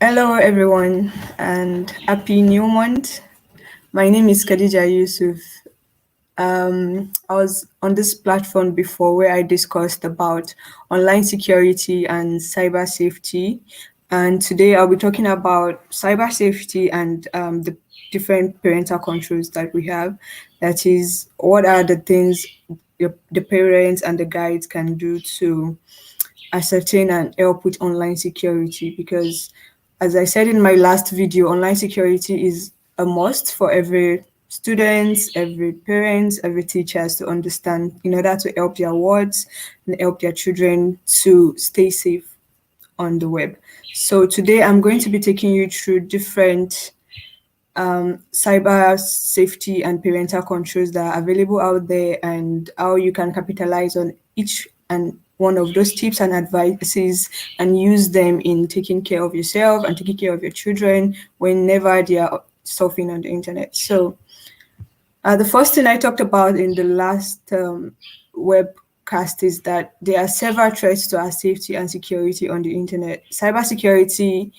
Hello, everyone, and happy new month. My name is Khadija Yusuf. I was on this platform before where I discussed about online security and cyber safety. And today I'll be talking about cyber safety and the different parental controls that we have. That is, what are the things the parents and the guides can do to ascertain and help with online security, because as I said in my last video, online security is a must for every students, every parents, every teachers to understand in order to help their wards and help their children to stay safe on the web. So today I'm going to be taking you through different cyber safety and parental controls that are available out there, and how you can capitalize on each and one of those tips and advices and use them in taking care of yourself and taking care of your children whenever they are surfing on the internet. So the first thing I talked about in the last webcast is that there are several threats to our safety and security on the internet. Cybersecurity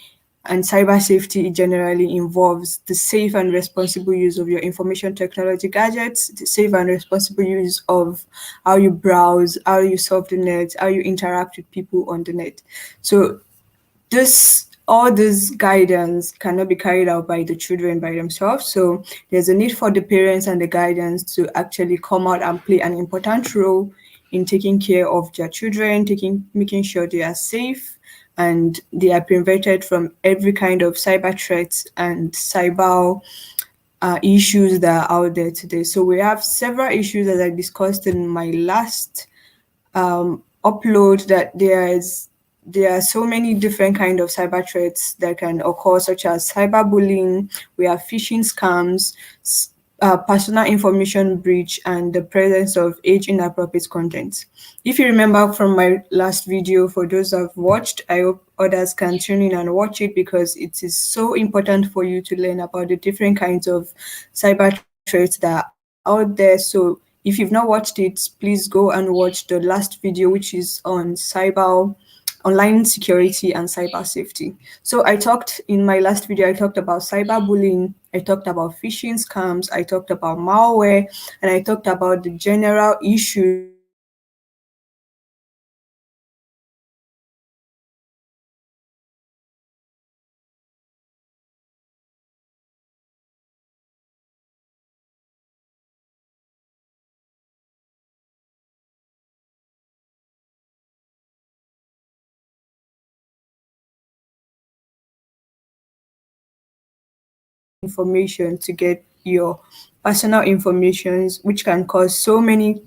and cyber safety generally involves the safe and responsible use of your information technology gadgets, the safe and responsible use of how you browse, how you surf the net, how you interact with people on the net. So this all this guidance cannot be carried out by the children by themselves. So there's a need for the parents and the guidance to actually come out and play an important role in taking care of their children, making sure they are safe and they are prevented from every kind of cyber threats and cyber issues that are out there today. So we have several issues, as I discussed in my last upload, that there are so many different kind of cyber threats that can occur, such as cyberbullying. We have phishing scams, personal information breach, and the presence of age inappropriate content. If you remember from my last video, for those who have watched, I hope others can tune in and watch it, because it is so important for you to learn about the different kinds of cyber threats that are out there. So if you've not watched it, please go and watch the last video, which is on online security and cyber safety. So I talked in my last video, I talked about cyberbullying, I talked about phishing scams, I talked about malware, and I talked about the general issues information to get your personal informations, which can cause so many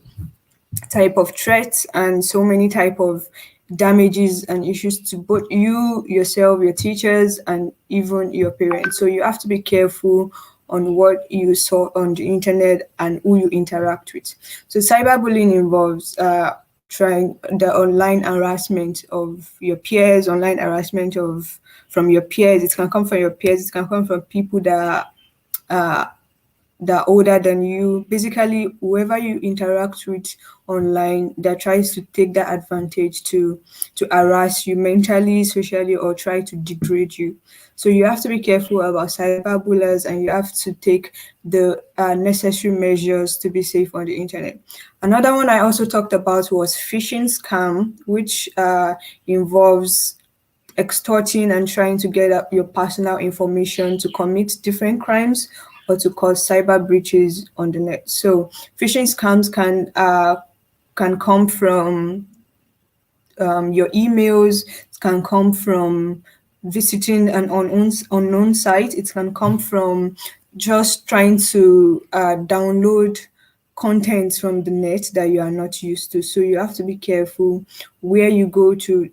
type of threats and so many type of damages and issues to both you yourself, your teachers, and even your parents. So you have to be careful on what you saw on the internet and who you interact with. So cyberbullying involves trying the online harassment of your peers, online harassment of from your peers. It can come from your peers, it can come from people uh, that are older than you. Basically, whoever you interact with online that tries to take that advantage to harass you mentally, socially, or try to degrade you. So you have to be careful about cyberbullies, and you have to take the necessary measures to be safe on the internet. Another one I also talked about was phishing scam, which involves extorting and trying to get up your personal information to commit different crimes or to cause cyber breaches on the net. So phishing scams can come from your emails, it can come from visiting an unknown site, it can come from just trying to download content from the net that you are not used to. So you have to be careful where you go to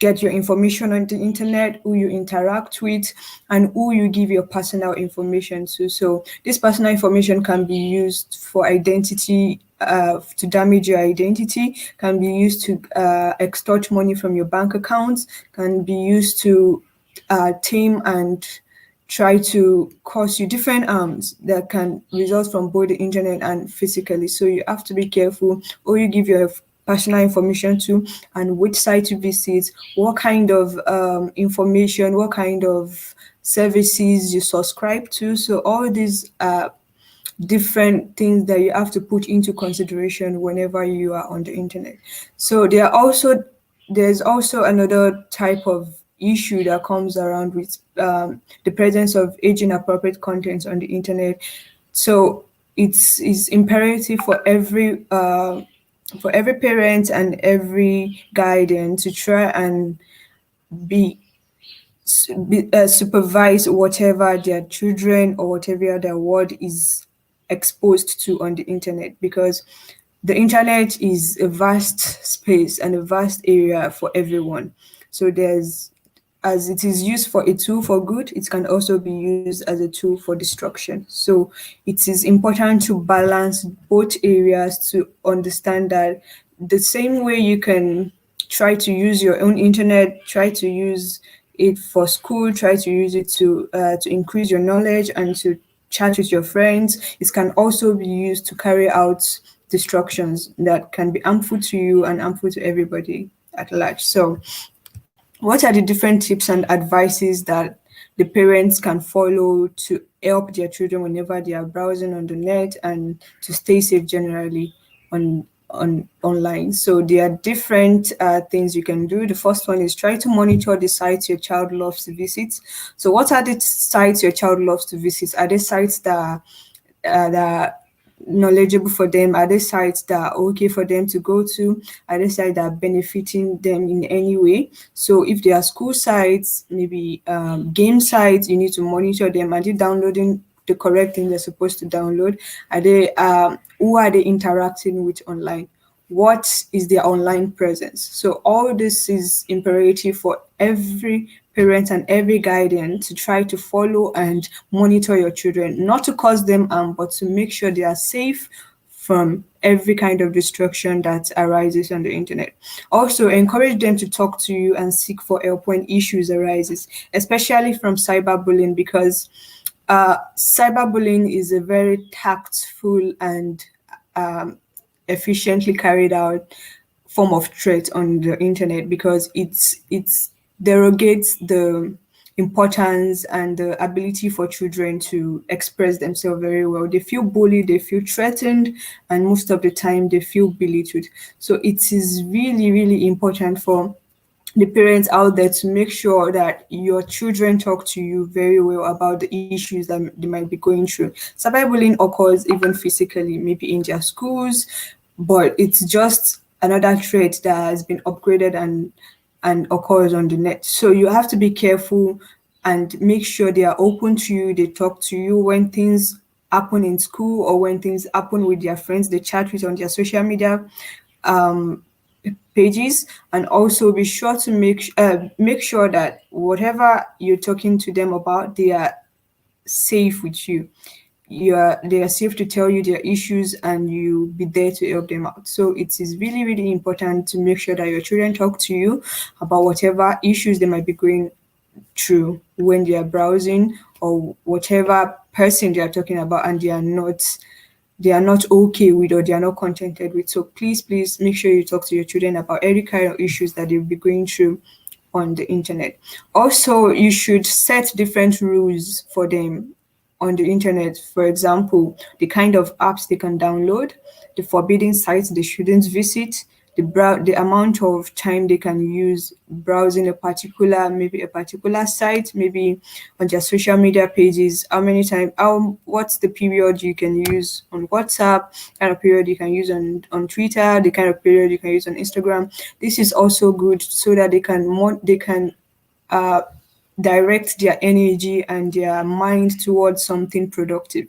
get your information on the internet, who you interact with, and who you give your personal information to. So this personal information can be used for identity, to damage your identity, can be used to extort money from your bank accounts, can be used to tame and try to cause you different harms that can result from both the internet and physically. So you have to be careful, or you give your personal information to, and which site to visit, what kind of information, what kind of services you subscribe to. So all these different things that you have to put into consideration whenever you are on the internet. So there's also another type of issue that comes around with the presence of age inappropriate content on the internet. So it's imperative for every parent and every guardian to try and be supervise whatever their children or whatever their word is exposed to on the internet, because the internet is a vast space and a vast area for everyone. So there's as it is used for a tool for good, it can also be used as a tool for destruction. So it is important to balance both areas to understand that the same way you can try to use your own internet, try to use it for school, try to use it to increase your knowledge and to chat with your friends. It can also be used to carry out destructions that can be harmful to you and harmful to everybody at large. So what are the different tips and advices that the parents can follow to help their children whenever they are browsing on the net and to stay safe generally on online? So there are different things you can do. The first one is try to monitor the sites your child loves to visit. So what are the sites your child loves to visit? Are they sites that knowledgeable for them? Are they sites that are okay for them to go to? Are they sites that are benefiting them in any way? So if they are school sites, maybe game sites, you need to monitor them. Are they downloading the correct thing they're supposed to download? Are they who are they interacting with online? What is their online presence? So all this is imperative for every parent and every guardian to try to follow and monitor your children, not to cause them harm, but to make sure they are safe from every kind of destruction that arises on the internet. Also, encourage them to talk to you and seek for help when issues arises, especially from cyberbullying, because cyberbullying is a very tactful and efficiently carried out form of threat on the internet, because it's derogates the importance and the ability for children to express themselves very well. They feel bullied, they feel threatened, and most of the time they feel belittled. So it is really, really important for the parents out there to make sure that your children talk to you very well about the issues that they might be going through. Cyberbullying occurs even physically, maybe in their schools, but it's just another trait that has been upgraded and occurs on the net. So you have to be careful and make sure they are open to you, they talk to you when things happen in school or when things happen with their friends, they chat with on their social media pages. And also be sure to make sure that whatever you're talking to them about, they are safe with you. They are safe to tell you their issues and you be there to help them out. So it is really, really important to make sure that your children talk to you about whatever issues they might be going through when they are browsing, or whatever person they are talking about and they are not okay with, or they are not contented with. So please make sure you talk to your children about every kind of issues that they'll be going through on the internet. Also, you should set different rules for them on the internet. For example, the kind of apps they can download, the forbidden sites they shouldn't visit, the amount of time they can use browsing maybe a particular site, maybe on their social media pages, how many times, what's the period you can use on WhatsApp, kind of period you can use on Twitter, the kind of period you can use on Instagram. This is also good so that they can uh, direct their energy and their mind towards something productive.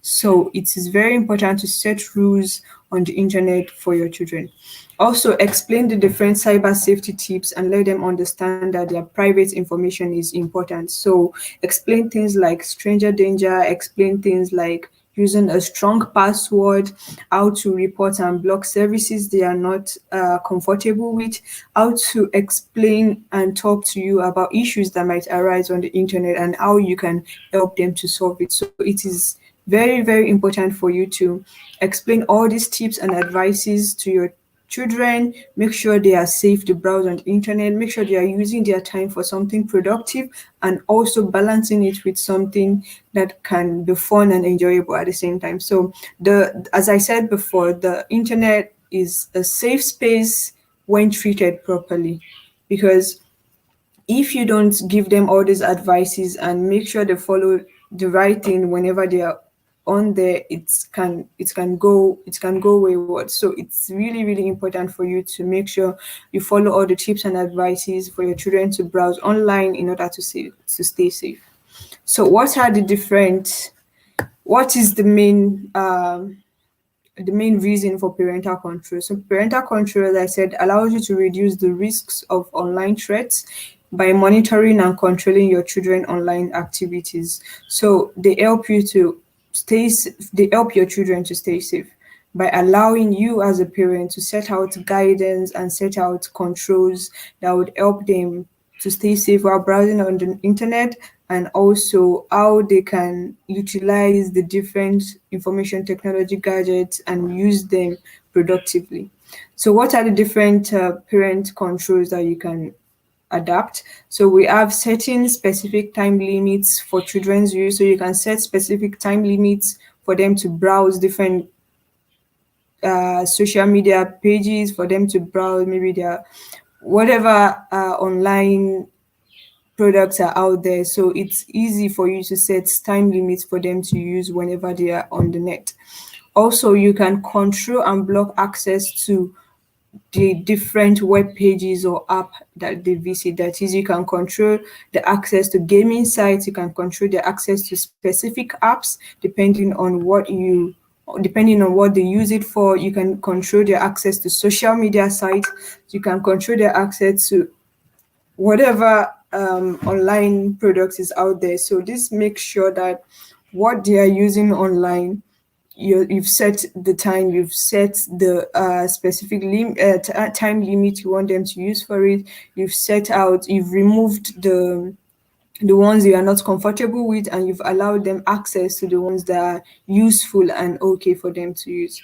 So it is very important to set rules on the internet for your children. Also, explain the different cyber safety tips and let them understand that their private information is important. So explain things like stranger danger, explain things like using a strong password, how to report and block services they are not comfortable with, how to explain and talk to you about issues that might arise on the internet and how you can help them to solve it. So it is very, very important for you to explain all these tips and advices to your children, make sure they are safe to browse on the internet, make sure they are using their time for something productive, and also balancing it with something that can be fun and enjoyable at the same time. So the as I said before, the internet is a safe space when treated properly, because if you don't give them all these advices and make sure they follow the right thing whenever they are on there, it can go wayward. So it's really, really important for you to make sure you follow all the tips and advices for your children to browse online in order to stay safe. So what is the main reason for parental control? So parental control, as I said, allows you to reduce the risks of online threats by monitoring and controlling your children online activities. So they help your children to stay safe by allowing you as a parent to set out guidance and set out controls that would help them to stay safe while browsing on the internet, and also how they can utilize the different information technology gadgets and use them productively. So, what are the different parent controls that you can adapt? So, we have setting specific time limits for children's use. So, you can set specific time limits for them to browse different social media pages, for them to browse maybe their whatever online products are out there. So it's easy for you to set time limits for them to use whenever they are on the net. Also, you can control and block access to the different web pages or app that they visit. That is, you can control the access to gaming sites, you can control the access to specific apps depending on what they use it for. You can control their access to social media sites, you can control their access to whatever online products is out there. So this makes sure that what they are using online, you've set the time, you've set the specific time limit you want them to use for it. You've removed the ones you are not comfortable with, and you've allowed them access to the ones that are useful and okay for them to use.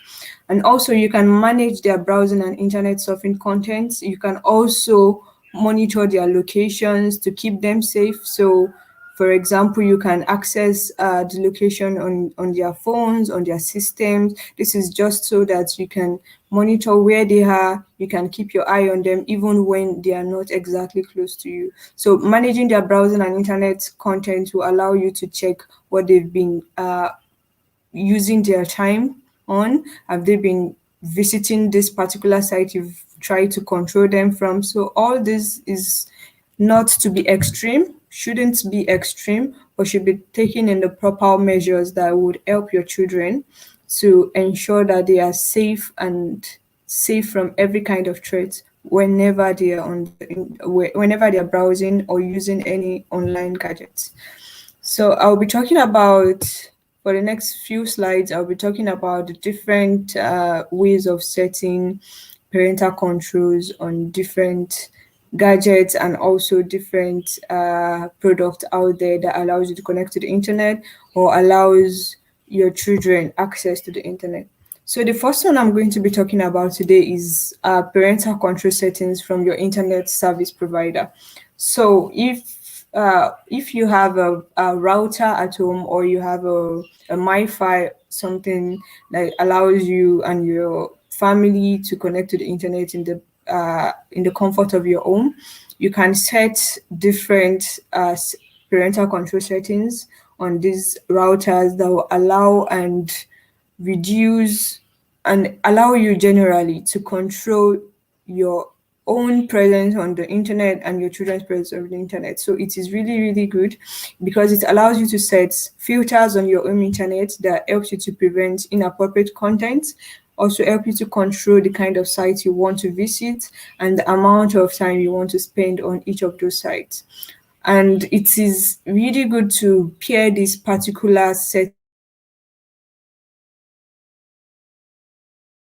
And also, you can manage their browsing and internet surfing contents. You can also monitor their locations to keep them safe. So for example, you can access the location on their phones, on their systems. This is just so that you can monitor where they are. You can keep your eye on them even when they are not exactly close to you. So managing their browsing and internet content will allow you to check what they've been using their time on. Have they been visiting this particular site you've tried to control them from? So all this is not to be extreme, shouldn't be extreme, but should be taken in the proper measures that would help your children to ensure that they are safe and safe from every kind of threat whenever they are whenever they are browsing or using any online gadgets. So I'll be talking about, for the next few slides, I'll be talking about the different ways of setting parental controls on different gadgets and also different products out there that allows you to connect to the internet or allows your children access to the internet. So the first one I'm going to be talking about today is parental control settings from your internet service provider. So if you have a router at home, or you have a MiFi, something that allows you and your family to connect to the internet in the comfort of your home, you can set different parental control settings on these routers that will allow and reduce and allow you generally to control your own presence on the internet and your children's presence on the internet. So it is really, really good because it allows you to set filters on your own internet that helps you to prevent inappropriate content, also help you to control the kind of sites you want to visit and the amount of time you want to spend on each of those sites. And it is really good to pair this particular settings with the application that you want to use. So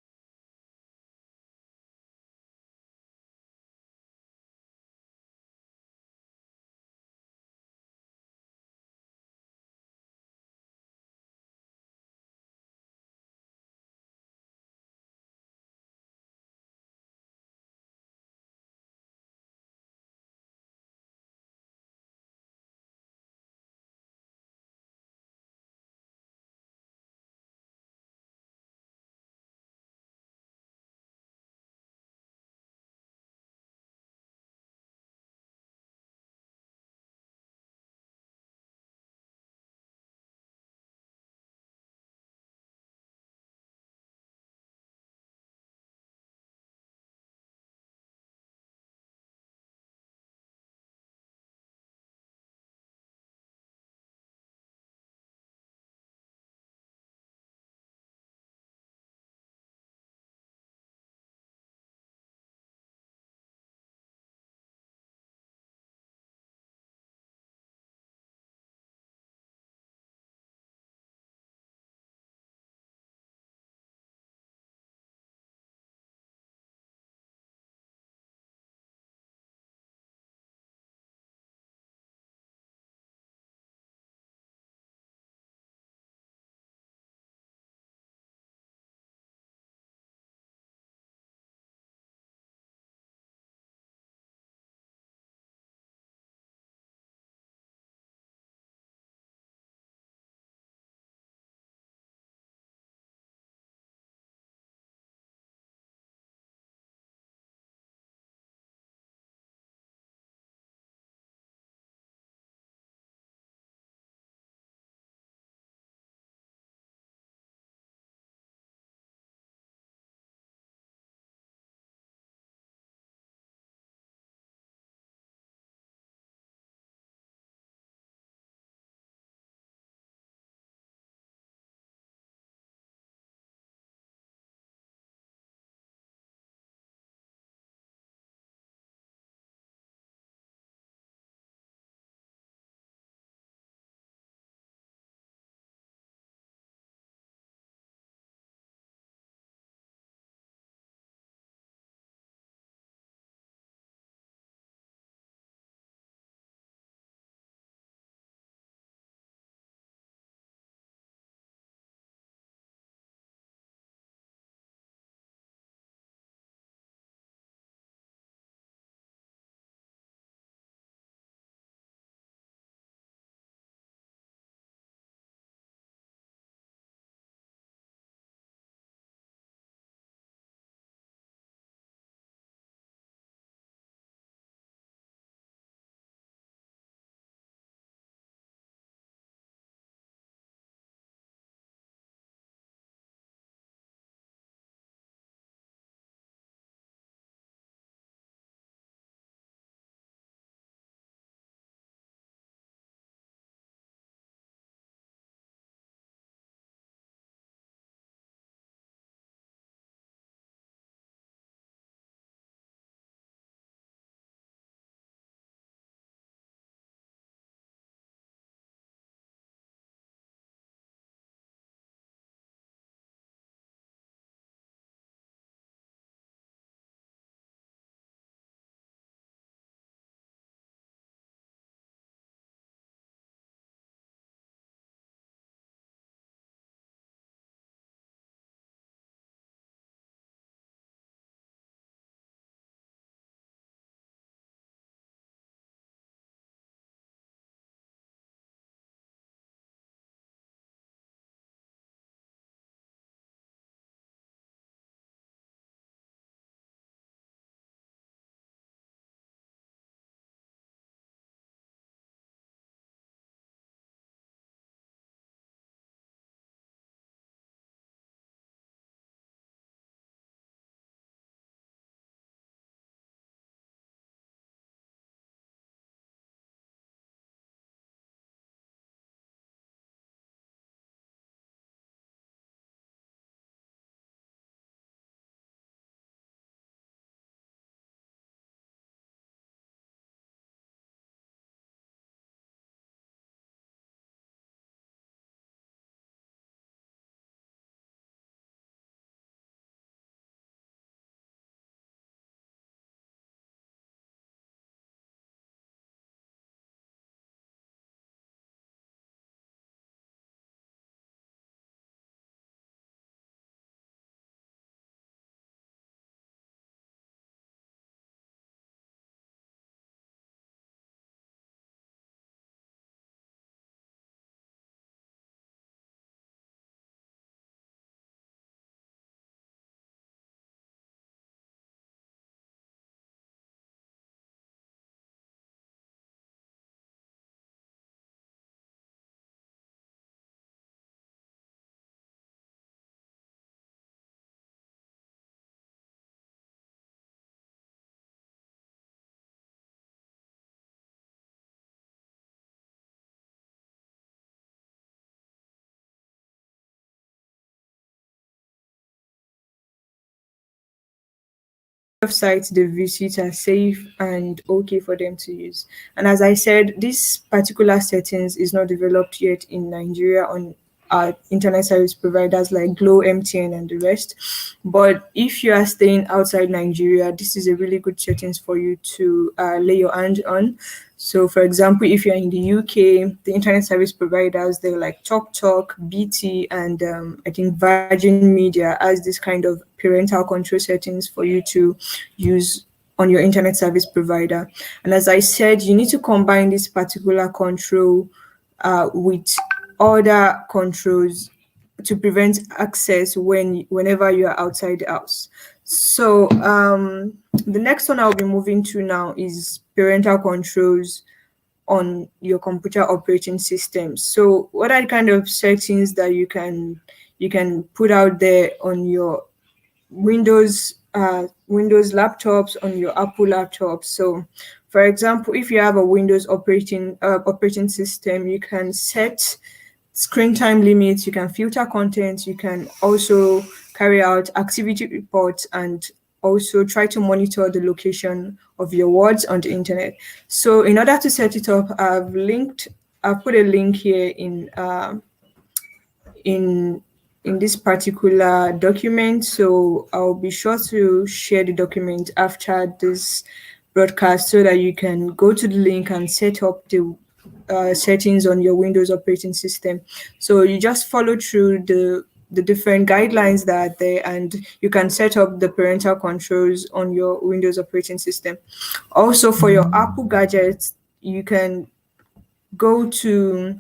for example, if you want to set of sites they visit are safe and okay for them to use. And as I said, this particular settings is not developed yet in Nigeria on internet service providers like Glow, MTN, and the rest. But if you are staying outside Nigeria, this is a really good settings for you to lay your hand on. So, for example, if you're in the UK, the internet service providers, they're like TalkTalk, BT, and I think Virgin Media as this kind of parental control settings for you to use on your internet service provider. And as I said, you need to combine this particular control with other controls to prevent access whenever you are outside the house. So the next one I'll be moving to now is parental controls on your computer operating system. So what are the kind of settings that you can put out there on your Windows laptops, on your Apple laptops? So for example, if you have a Windows operating system, you can set screen time limits, you can filter content, you can also carry out activity reports, and also try to monitor the location of your words on the internet. So in order to set it up, I've put a link here in this particular document. So I'll be sure to share the document after this broadcast so that you can go to the link and set up the settings on your Windows operating system. So you just follow through the different guidelines that are there, and you can set up the parental controls on your Windows operating system. Also, for your Apple gadgets, you can go to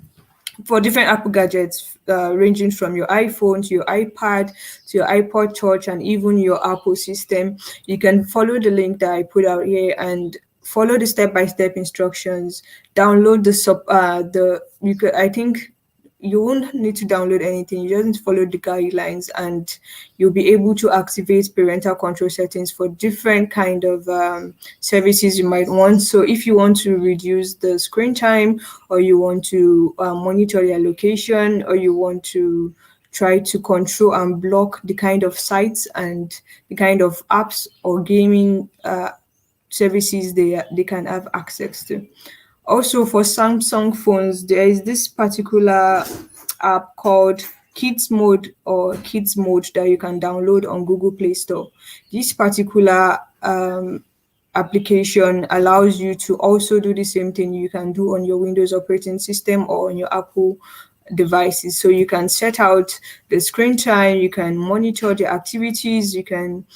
for different Apple gadgets, ranging from your iPhone to your iPad to your iPod Touch and even your Apple system. You can follow the link that I put out here and follow the step-by-step instructions. Download I think you won't need to download anything. You just need to follow the guidelines, and you'll be able to activate parental control settings for different kind of services you might want. So if you want to reduce the screen time, or you want to monitor your location, or you want to try to control and block the kind of sites and the kind of apps or gaming services they can have access to. Also, for Samsung phones, there is this particular app called Kids Mode that you can download on Google Play Store. This particular application allows you to also do the same thing you can do on your Windows operating system or on your Apple devices. So you can set out the screen time, you can monitor the activities, you can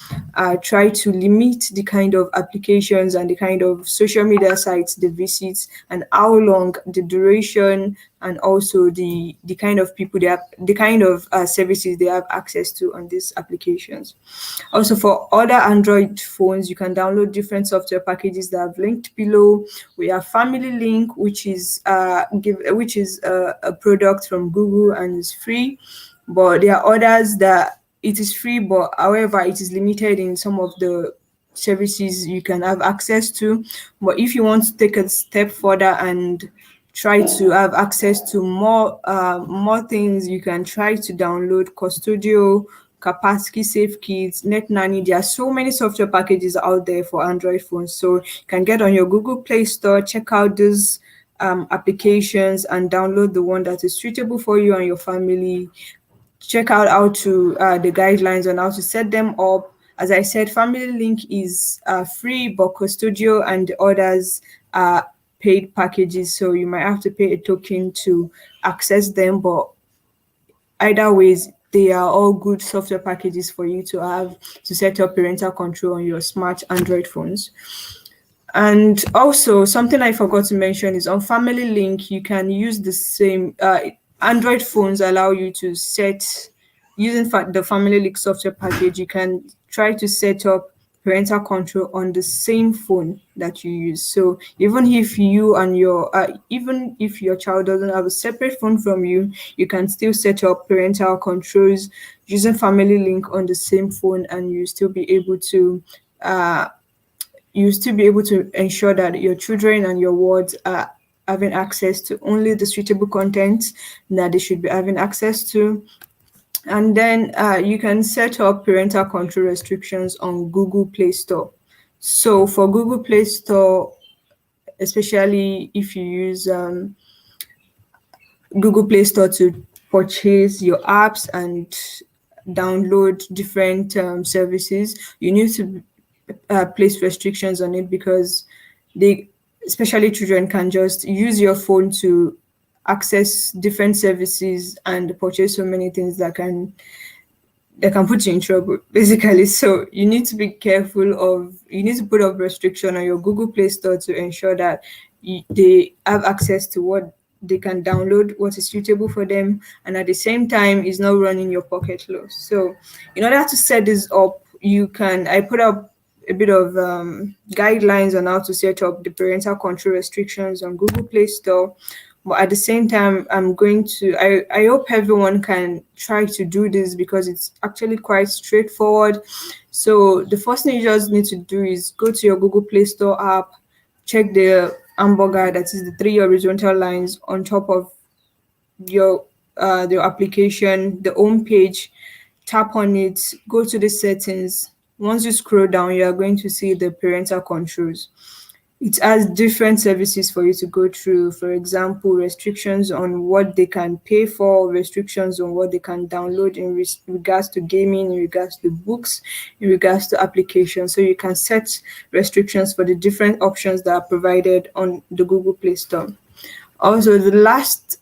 try to limit the kind of applications and the kind of social media sites they visit, and how long, the duration, and also the kind of people they have, the kind of services they have access to on these applications. Also, for other Android phones, you can download different software packages that I've linked below. We have Family Link, which is a product from Google and is free, but there are others that it is free, but however, it is limited in some of the services you can have access to. But if you want to take a step further and try to have access to more things, you can try to download Custodio, Capacity Safe Kids, Net Nanny. There are so many software packages out there for Android phones. So you can get on your Google Play Store, check out these applications, and download the one that is suitable for you and your family. Check out how to the guidelines on how to set them up. As I said, Family Link is free, but Custodio and the others are paid packages, so you might have to pay a token to access them. But either ways, they are all good software packages for you to have to set up parental control on your smart Android phones. And also, something I forgot to mention is on Family Link, you can use the same Android phones allow you to set, using the Family Link software package, you can try to set up parental control on the same phone that you use. So even if you and even if your child doesn't have a separate phone from you, you can still set up parental controls using Family Link on the same phone, and you still be able to ensure that your children and your wards are having access to only the suitable content that they should be having access to. And then you can set up parental control restrictions on Google Play Store. So for Google Play Store, especially if you use Google Play Store to purchase your apps and download different services, you need to place restrictions on it, because they, especially children, can just use your phone to access different services and purchase so many things that can put you in trouble, basically. So you need to be careful of, you need to put up restriction on your Google Play Store to ensure that they have access to what they can download, what is suitable for them, and at the same time is not running your pocket loss. So in order to set this up, I put up a bit of guidelines on how to set up the parental control restrictions on Google Play Store. But at the same time, I hope everyone can try to do this, because it's actually quite straightforward. So the first thing you just need to do is go to your Google Play Store app, check the hamburger, that is the three horizontal lines on top of your application, the home page, tap on it, go to the settings. Once you scroll down, you are going to see the parental controls. It has different services for you to go through. For example, restrictions on what they can pay for, restrictions on what they can download in regards to gaming, in regards to books, in regards to applications. So you can set restrictions for the different options that are provided on the Google Play Store. Also, the last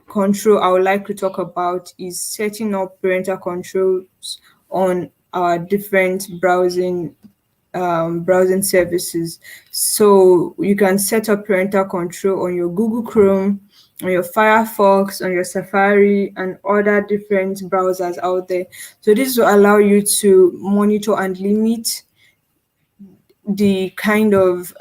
control I would like to talk about is setting up parental controls on our different browsing services. So you can set up parental control on your Google Chrome, on your Firefox, on your Safari, and other different browsers out there. So this will allow you to monitor and limit the kind of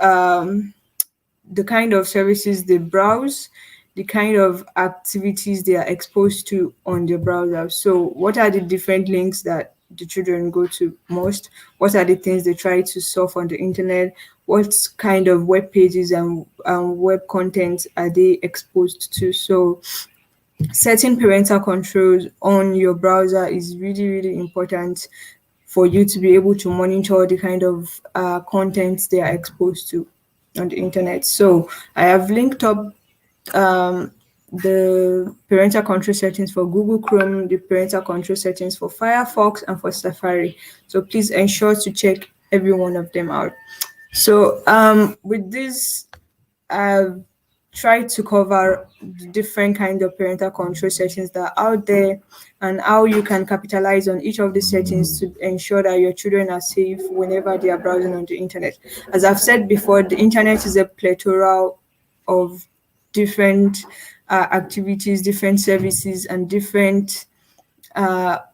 services they browse, the kind of activities they are exposed to on the browser. So, what are the different links that the children go to most? What are the things they try to surf on the internet? What kind of web pages and web content are they exposed to? So, setting parental controls on your browser is really, really important for you to be able to monitor the kind of content they are exposed to on the internet. So I have linked up the parental control settings for Google Chrome, the parental control settings for Firefox, and for Safari. So please ensure to check every one of them out. So with this, I've tried to cover the different kind of parental control settings that are out there, and how you can capitalize on each of the settings to ensure that your children are safe whenever they are browsing on the internet. As I've said before, the internet is a plethora of different activities, different services, and different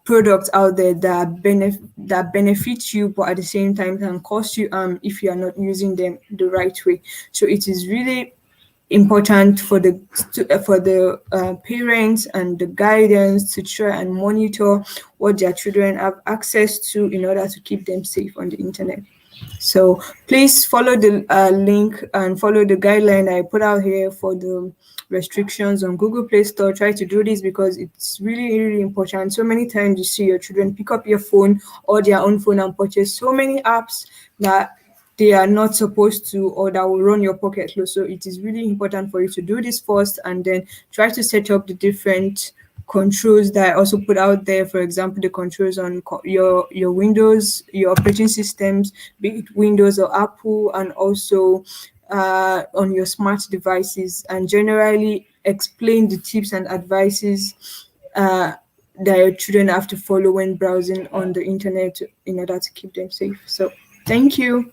products out there that benefit you, but at the same time can cost you if you are not using them the right way. So it is really important for the parents and the guidance to try and monitor what their children have access to in order to keep them safe on the internet. So please follow the link and follow the guideline I put out here for the restrictions on Google Play Store. Try to do this because it's really, really important. So many times you see your children pick up your phone or their own phone and purchase so many apps that they are not supposed to, or that will run your pocket close. So it is really important for you to do this first, and then try to set up the different controls that I also put out there. For example, the controls on your Windows, your operating systems, be it Windows or Apple, and also on your smart devices, and generally explain the tips and advices that your children have to follow when browsing on the internet in order to keep them safe. So thank you.